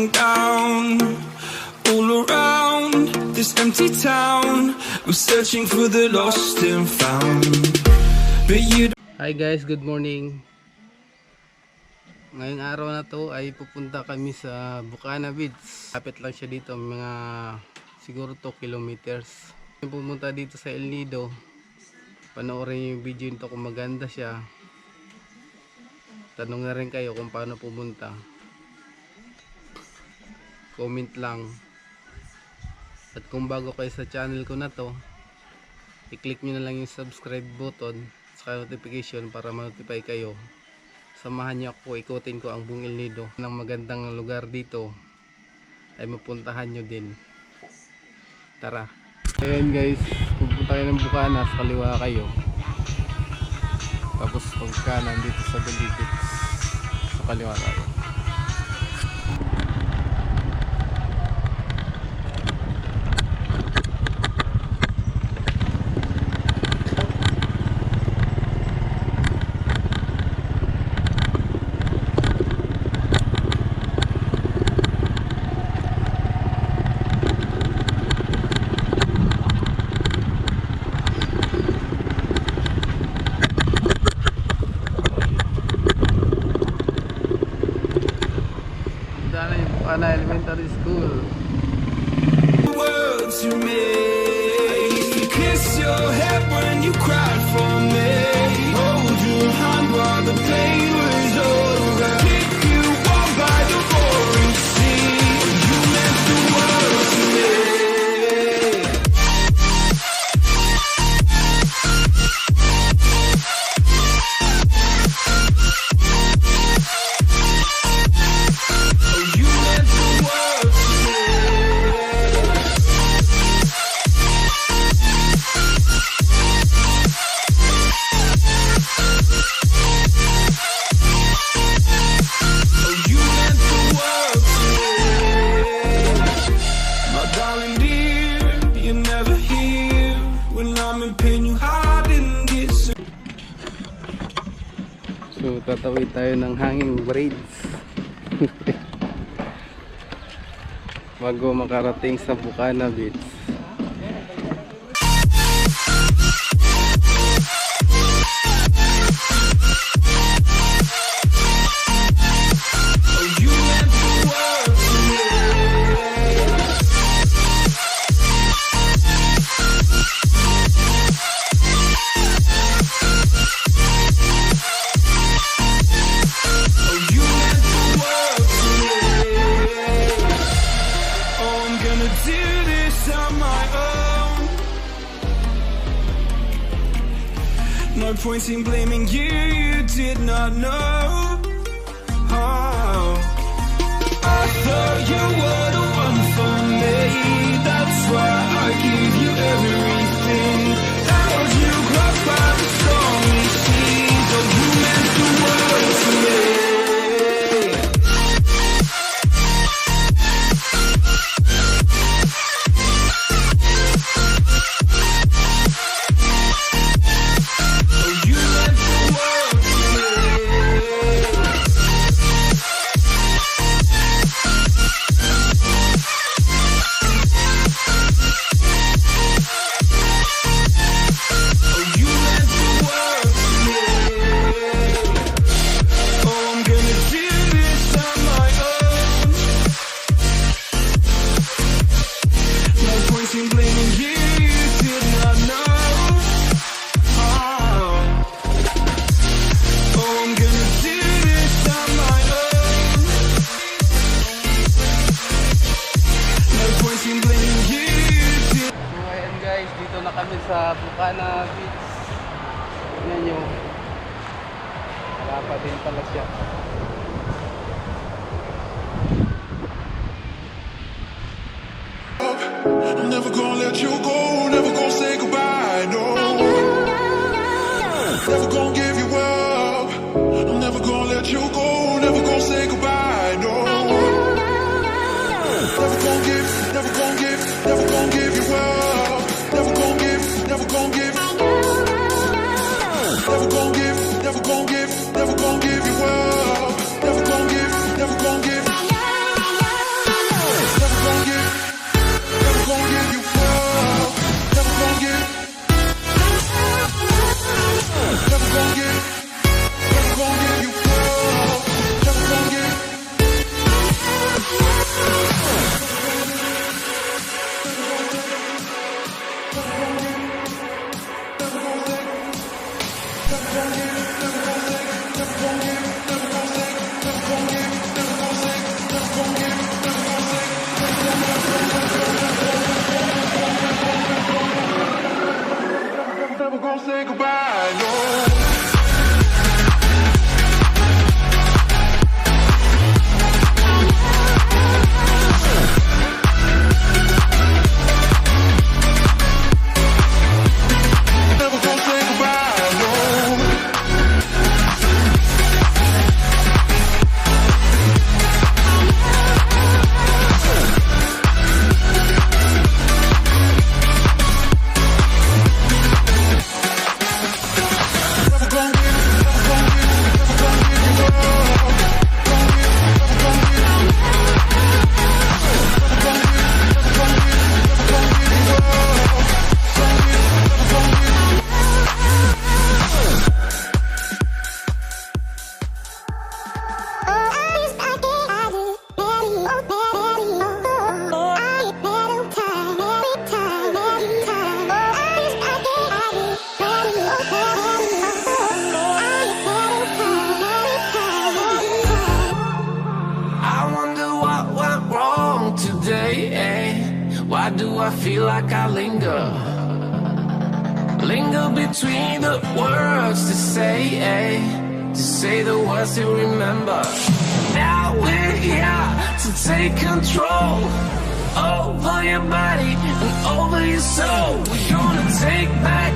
falling down. All around this empty town, I'm searching for the lost and found. But you Hi guys, good morning. Ngayong araw na to ay pupunta kami sa Bucana Beach. Lapit lang siya dito, mga siguro 2 kilometers. Pumunta dito sa El Nido. Panoorin yung video nito kung maganda siya. Tanong na rin kayo kung paano pumunta. Comment lang. At kung bago kayo sa channel ko na to, i-click nyo na lang yung subscribe button sa notification para ma-notify kayo. Samahan niyo ako, ikutin ko ang buong El Nido. Ng magandang lugar dito ay mapuntahan nyo din. Tara. Ayan guys, pupunta kayo ng Bucana, sa kaliwa kayo. Tapos pagka nandito sa Brgy, sa kaliwa kayo. Bucana Elementary School. words you made, I used to kiss your head when you cried for me. Hold your hand while the pain was over. Keep you warm by the roaring sea. You meant the world to me. So tatawid tayo ng hanging braids bago makarating sa Bucana Beach. No point in blaming you, you did not know. Oh, I thought you were the one for me. That's why I gave you everything. Held you close by the stormy seas. Oh, you meant the world to me. Kami sa Bucana Beach. Tingnan nyo, wala pa din pala siya. I'm never gonna let you go, never gonna say goodbye, no. Never gonna give you up. I'm never gonna let you go, never gonna say goodbye, no. Never gonna give, never gonna give, never gonna give you up. Never gonna give, never gonna give. Never gonna give, never gonna give, never gonna give you up. Never gonna give, never gonna give. Why do I feel like I linger? Linger between the words to say the words to remember. Now we're here to take control over your body and over your soul. We're gonna take back